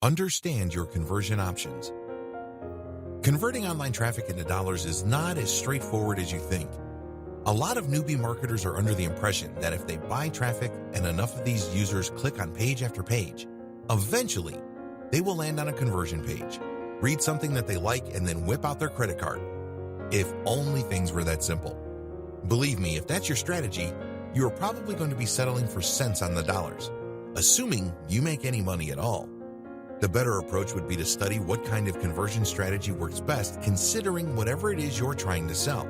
Understand your conversion options. Converting online traffic into dollars is not as straightforward as you think. A lot of newbie marketers are under the impression that if they buy traffic and enough of these users click on page after page, eventually they will land on a conversion page, read something that they like, and then whip out their credit card. If only things were that simple. Believe me, if that's your strategy, you are probably going to be settling for cents on the dollars, assuming you make any money at all. The better approach would be to study what kind of conversion strategy works best, considering whatever it is you're trying to sell.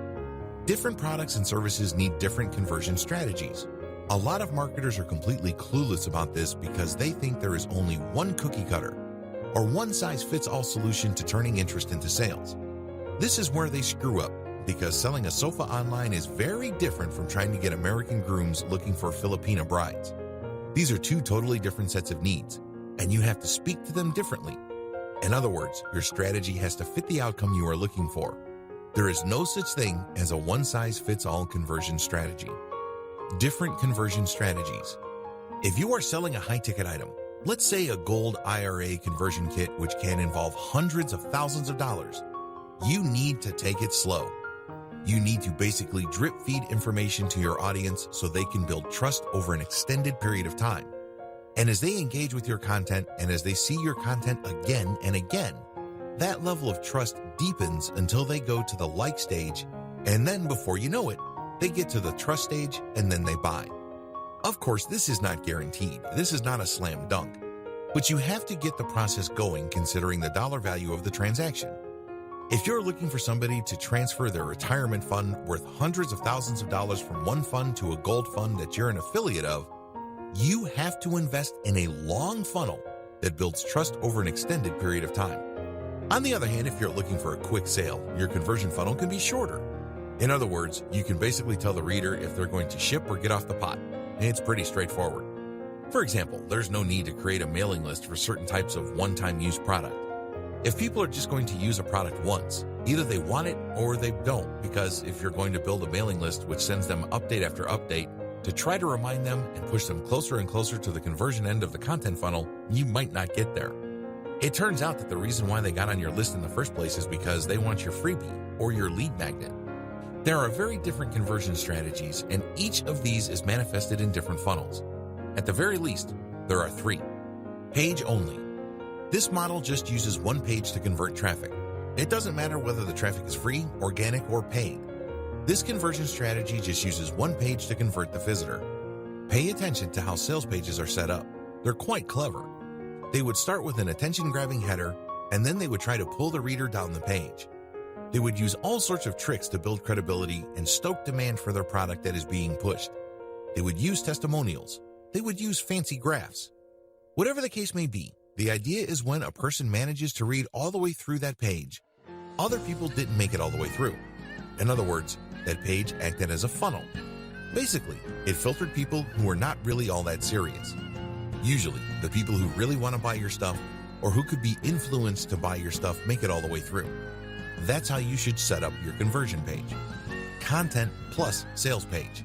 Different products and services need different conversion strategies. A lot of marketers are completely clueless about this because they think there is only one cookie cutter or one-size-fits-all solution to turning interest into sales. This is where they screw up, because selling a sofa online is very different from trying to get American grooms looking for Filipina brides. These are two totally different sets of needs, and you have to speak to them differently. In other words, your strategy has to fit the outcome you are looking for. There is no such thing as a one-size-fits-all conversion strategy. Different conversion strategies. If you are selling a high-ticket item, let's say a gold IRA conversion kit which can involve hundreds of thousands of dollars, you need to take it slow. You need to basically drip feed information to your audience so they can build trust over an extended period of time. And as they engage with your content and as they see your content again and again, that level of trust deepens until they go to the like stage, and then before you know it, they get to the trust stage and then they buy. Of course, this is not guaranteed. This is not a slam dunk. But you have to get the process going considering the dollar value of the transaction. If you're looking for somebody to transfer their retirement fund worth hundreds of thousands of dollars from one fund to a gold fund that you're an affiliate of, you have to invest in a long funnel that builds trust over an extended period of time. On the other hand, if you're looking for a quick sale, your conversion funnel can be shorter. In other words, you can basically tell the reader if they're going to ship or get off the pot. It's pretty straightforward. For example, there's no need to create a mailing list for certain types of one-time use product. If people are just going to use a product once, either they want it or they don't, because if you're going to build a mailing list which sends them update after update to try to remind them and push them closer and closer to the conversion end of the content funnel, you might not get there. It turns out that the reason why they got on your list in the first place is because they want your freebie or your lead magnet. There are very different conversion strategies, and each of these is manifested in different funnels. At the very least, there are three. Page only. This model just uses one page to convert traffic. It doesn't matter whether the traffic is free, organic, or paid. This conversion strategy just uses one page to convert the visitor. Pay attention to how sales pages are set up. They're quite clever. They would start with an attention-grabbing header, and then they would try to pull the reader down the page. They would use all sorts of tricks to build credibility and stoke demand for their product that is being pushed. They would use testimonials. They would use fancy graphs. Whatever the case may be, the idea is when a person manages to read all the way through that page, other people didn't make it all the way through. In other words, that page acted as a funnel. Basically, it filtered people who were not really all that serious. Usually, the people who really want to buy your stuff or who could be influenced to buy your stuff make it all the way through. That's how you should set up your conversion page. Content plus sales page.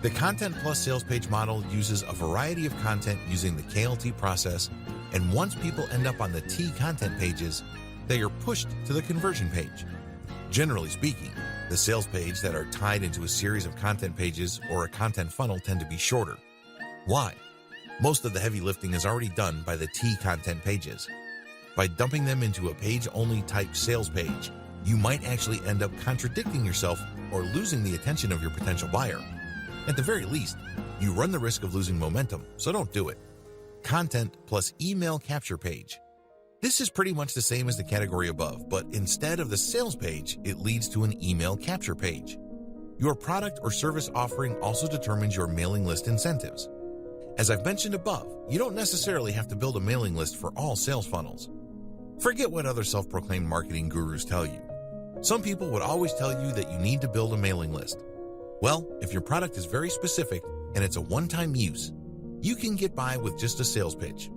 The Content plus Sales Page model uses a variety of content using the KLT process, and once people end up on the T content pages, they are pushed to the conversion page. Generally speaking, the sales page that are tied into a series of content pages or a content funnel tend to be shorter. Why? Most of the heavy lifting is already done by the T content pages. By dumping them into a page-only type sales page, you might actually end up contradicting yourself or losing the attention of your potential buyer. At the very least, you run the risk of losing momentum, so don't do it. Content plus email capture page. This is pretty much the same as the category above, but instead of the sales page, it leads to an email capture page. Your product or service offering also determines your mailing list incentives. As I've mentioned above, you don't necessarily have to build a mailing list for all sales funnels. Forget what other self-proclaimed marketing gurus tell you. Some people would always tell you that you need to build a mailing list. Well, if your product is very specific and it's a one-time use, you can get by with just a sales pitch.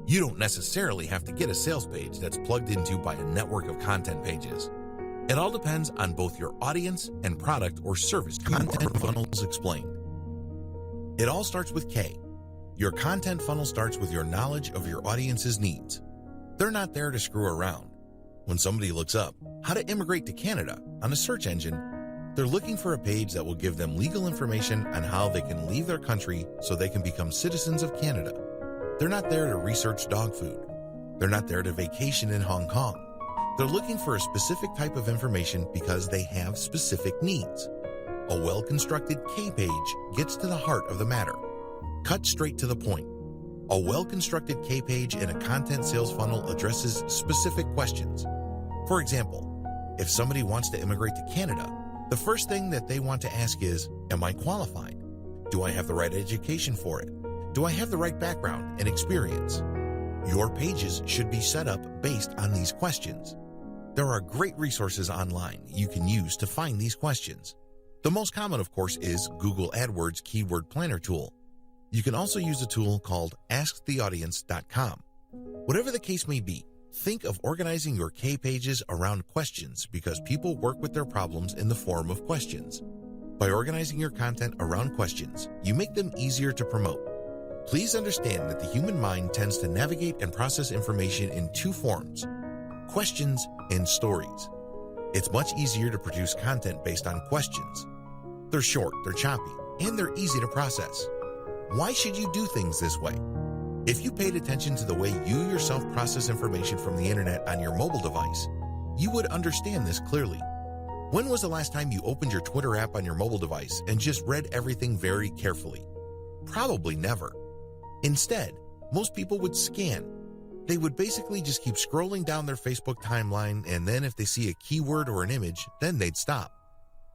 You don't necessarily have to get a sales page that's plugged into by a network of content pages. It all depends on both your audience and product or service. Content funnels explained. It all starts with K. Your content funnel starts with your knowledge of your audience's needs. They're not there to screw around. When somebody looks up how to immigrate to Canada on a search engine, they're looking for a page that will give them legal information on how they can leave their country so they can become citizens of Canada. They're not there to research dog food. They're not there to vacation in Hong Kong. They're looking for a specific type of information because they have specific needs. A well-constructed K-page gets to the heart of the matter. Cut straight to the point. A well-constructed K-page in a content sales funnel addresses specific questions. For example, if somebody wants to immigrate to Canada, the first thing that they want to ask is, am I qualified? Do I have the right education for it? Do I have the right background and experience? Your pages should be set up based on these questions. There are great resources online you can use to find these questions. The most common, of course, is Google AdWords Keyword Planner tool. You can also use a tool called AskTheAudience.com. Whatever the case may be, think of organizing your K pages around questions because people work with their problems in the form of questions. By organizing your content around questions, you make them easier to promote. Please understand that the human mind tends to navigate and process information in two forms: questions and stories. It's much easier to produce content based on questions. They're short, they're choppy, and they're easy to process. Why should you do things this way? If you paid attention to the way you yourself process information from the internet on your mobile device, you would understand this clearly. When was the last time you opened your Twitter app on your mobile device and just read everything very carefully? Probably never. Instead, most people would scan. They would basically just keep scrolling down their Facebook timeline, and then if they see a keyword or an image, then they'd stop.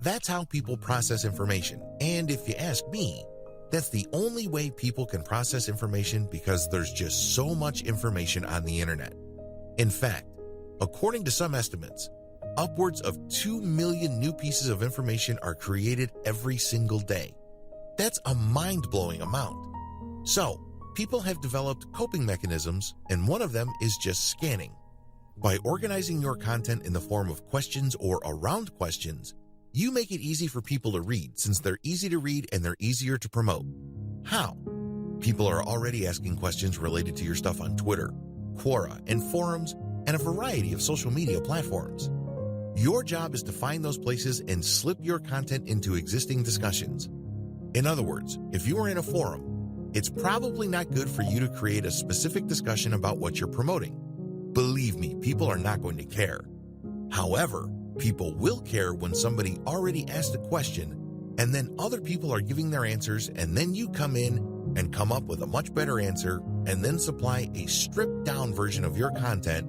That's how people process information, and if you ask me, that's the only way people can process information because there's just so much information on the internet. In fact, according to some estimates, upwards of 2 million new pieces of information are created every single day. That's a mind-blowing amount. So, people have developed coping mechanisms, and one of them is just scanning. By organizing your content in the form of questions or around questions, you make it easy for people to read since they're easy to read and they're easier to promote. How? People are already asking questions related to your stuff on Twitter, Quora, and forums, and a variety of social media platforms. Your job is to find those places and slip your content into existing discussions. In other words, if you are in a forum, it's probably not good for you to create a specific discussion about what you're promoting. Believe me, people are not going to care. However, people will care when somebody already asked a question and then other people are giving their answers, and then you come in and come up with a much better answer and then supply a stripped down version of your content,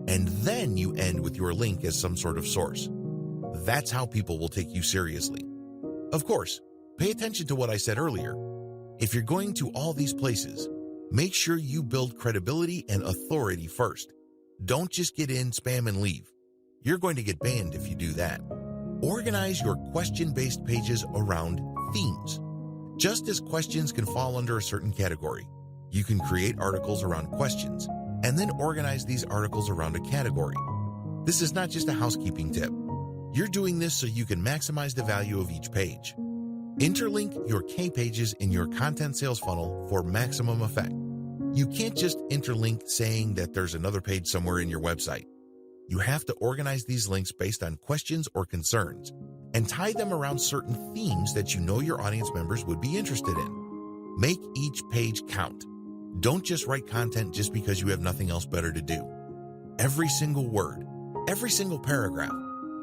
and then you end with your link as some sort of source. That's how people will take you seriously. Of course, pay attention to what I said earlier. If you're going to all these places, make sure you build credibility and authority first. Don't just get in, spam, and leave. You're going to get banned if you do that. Organize your question-based pages around themes. Just as questions can fall under a certain category, you can create articles around questions and then organize these articles around a category. This is not just a housekeeping tip. You're doing this so you can maximize the value of each page. Interlink your K pages in your content sales funnel for maximum effect. You can't just interlink saying that there's another page somewhere in your website. You have to organize these links based on questions or concerns and tie them around certain themes that you know your audience members would be interested in. Make each page count. Don't just write content just because you have nothing else better to do. Every single word, every single paragraph,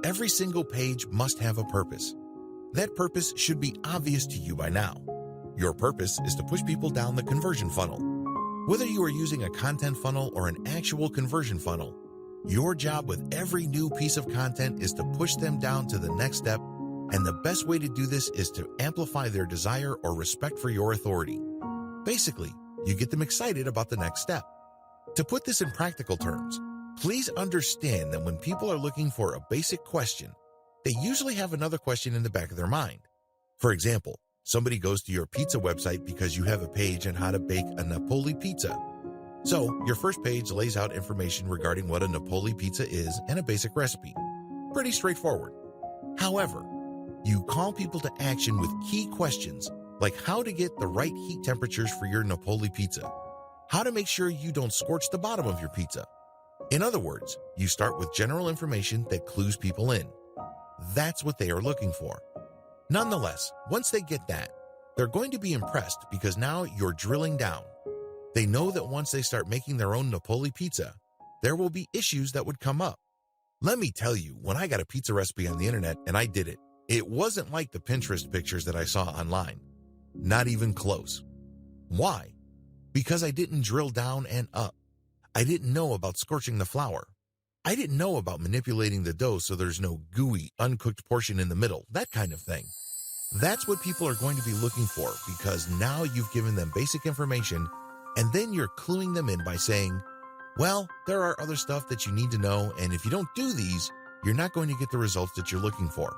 every single page must have a purpose. That purpose should be obvious to you by now. Your purpose is to push people down the conversion funnel. Whether you are using a content funnel or an actual conversion funnel, your job with every new piece of content is to push them down to the next step, and the best way to do this is to amplify their desire or respect for your authority. Basically, you get them excited about the next step. To put this in practical terms, please understand that when people are looking for a basic question, they usually have another question in the back of their mind. For example, somebody goes to your pizza website because you have a page on how to bake a Napoli pizza. So, your first page lays out information regarding what a Napoli pizza is and a basic recipe. Pretty straightforward. However, you call people to action with key questions like how to get the right heat temperatures for your Napoli pizza, how to make sure you don't scorch the bottom of your pizza, In other words, you start with general information that clues people in. That's what they are looking for. Nonetheless, once they get that, they're going to be impressed because now you're drilling down. They know that once they start making their own Napoli pizza, there will be issues that would come up. Let me tell you, when I got a pizza recipe on the internet and I did it, it wasn't like the Pinterest pictures that I saw online. Not even close. Why? Because I didn't drill down and up. I didn't know about scorching the flour. I didn't know about manipulating the dough so there's no gooey, uncooked portion in the middle, that kind of thing. That's what people are going to be looking for because now you've given them basic information and then you're cluing them in by saying, well, there are other stuff that you need to know, and if you don't do these, you're not going to get the results that you're looking for.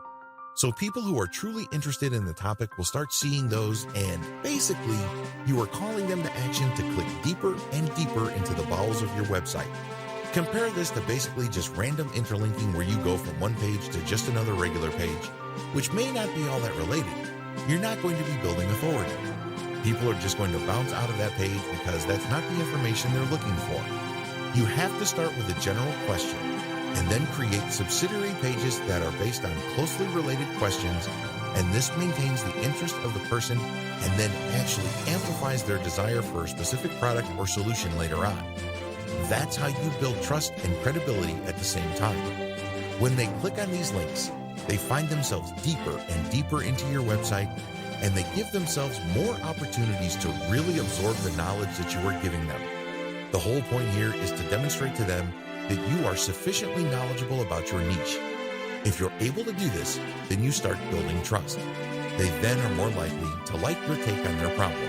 So people who are truly interested in the topic will start seeing those, and basically, you are calling them to action to click deeper and deeper into the bowels of your website. Compare this to basically just random interlinking where you go from one page to just another regular page, which may not be all that related. You're not going to be building authority. People are just going to bounce out of that page because that's not the information they're looking for. You have to start with a general question and then create subsidiary pages that are based on closely related questions, and this maintains the interest of the person and then actually amplifies their desire for a specific product or solution later on. That's how you build trust and credibility at the same time. When they click on these links, they find themselves deeper and deeper into your website, and they give themselves more opportunities to really absorb the knowledge that you are giving them. The whole point here is to demonstrate to them that you are sufficiently knowledgeable about your niche. If you're able to do this, then you start building trust. They then are more likely to like your take on their problem.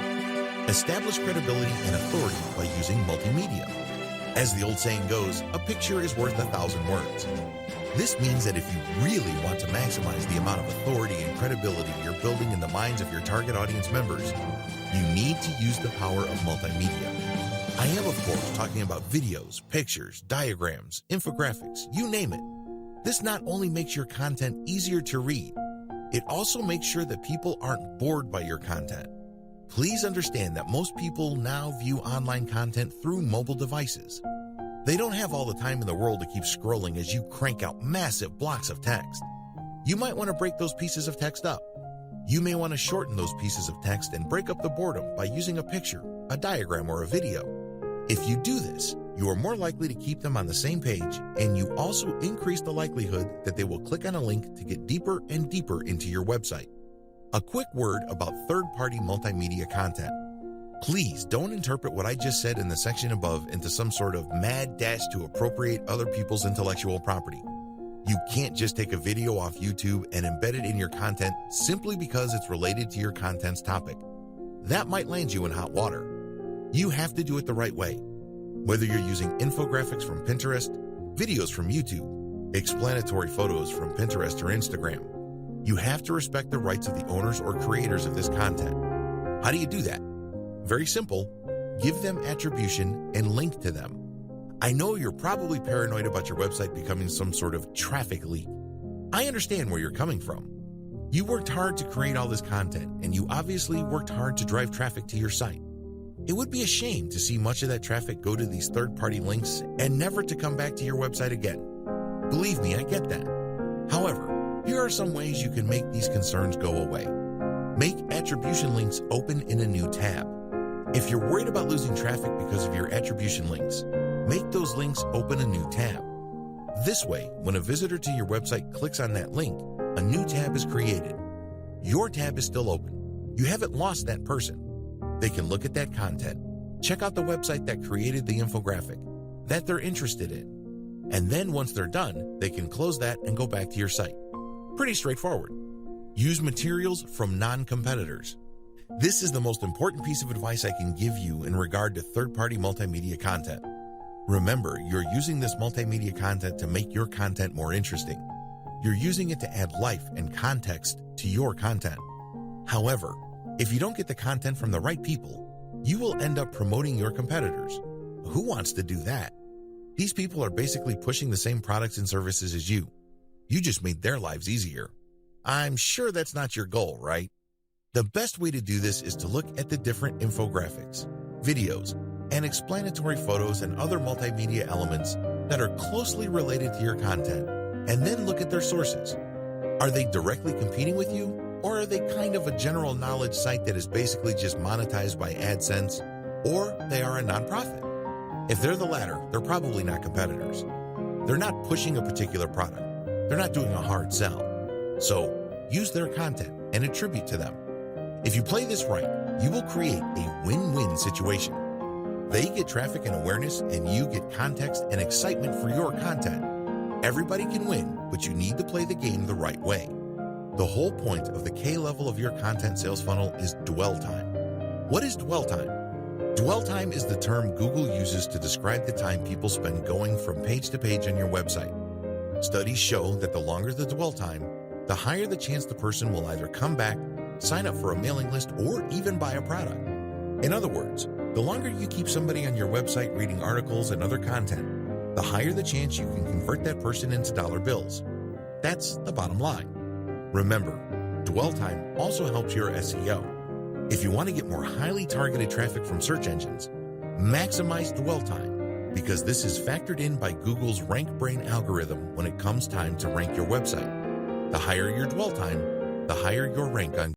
Establish credibility and authority by using multimedia. As the old saying goes, a picture is worth 1,000 words. This means that if you really want to maximize the amount of authority and credibility you're building in the minds of your target audience members, you need to use the power of multimedia. I am, of course, talking about videos, pictures, diagrams, infographics, you name it. This not only makes your content easier to read, it also makes sure that people aren't bored by your content. Please understand that most people now view online content through mobile devices. They don't have all the time in the world to keep scrolling as you crank out massive blocks of text. You might want to break those pieces of text up. You may want to shorten those pieces of text and break up the boredom by using a picture, a diagram, or a video. If you do this, you are more likely to keep them on the same page, and you also increase the likelihood that they will click on a link to get deeper and deeper into your website. A quick word about third-party multimedia content. Please don't interpret what I just said in the section above into some sort of mad dash to appropriate other people's intellectual property. You can't just take a video off YouTube and embed it in your content simply because it's related to your content's topic. That might land you in hot water. You have to do it the right way. Whether you're using infographics from Pinterest, videos from YouTube, explanatory photos from Pinterest or Instagram, you have to respect the rights of the owners or creators of this content. How do you do that? Very simple. Give them attribution and link to them. I know you're probably paranoid about your website becoming some sort of traffic leak. I understand where you're coming from. You worked hard to create all this content, and you obviously worked hard to drive traffic to your site. It would be a shame to see much of that traffic go to these third-party links and never to come back to your website again. Believe me, I get that. However, here are some ways you can make these concerns go away. Make attribution links open in a new tab. If you're worried about losing traffic because of your attribution links, make those links open a new tab. This way, when a visitor to your website clicks on that link, a new tab is created. Your tab is still open. You haven't lost that person. They can look at that content, check out the website that created the infographic that they're interested in, and then once they're done, they can close that and go back to your site. Pretty straightforward. Use materials from non-competitors. This is the most important piece of advice I can give you in regard to third-party multimedia content. Remember, you're using this multimedia content to make your content more interesting. You're using it to add life and context to your content. However, if you don't get the content from the right people, you will end up promoting your competitors. Who wants to do that? These people are basically pushing the same products and services as you. You just made their lives easier. I'm sure that's not your goal, right? The best way to do this is to look at the different infographics, videos, and explanatory photos and other multimedia elements that are closely related to your content, and then look at their sources. Are they directly competing with you, or are they kind of a general knowledge site that is basically just monetized by AdSense, or they are a nonprofit? If they're the latter, they're probably not competitors. They're not pushing a particular product. They're not doing a hard sell. So use their content and attribute to them. If you play this right, you will create a win-win situation. They get traffic and awareness, and you get context and excitement for your content. Everybody can win, but you need to play the game the right way. The whole point of the K level of your content sales funnel is dwell time. What is dwell time? Dwell time is the term Google uses to describe the time people spend going from page to page on your website. Studies show that the longer the dwell time, the higher the chance the person will either come back, sign up for a mailing list, or even buy a product. In other words, the longer you keep somebody on your website reading articles and other content, the higher the chance you can convert that person into dollar bills. That's the bottom line. Remember, dwell time also helps your SEO. If you want to get more highly targeted traffic from search engines, maximize dwell time, because this is factored in by Google's RankBrain algorithm when it comes time to rank your website. The higher your dwell time, the higher your rank on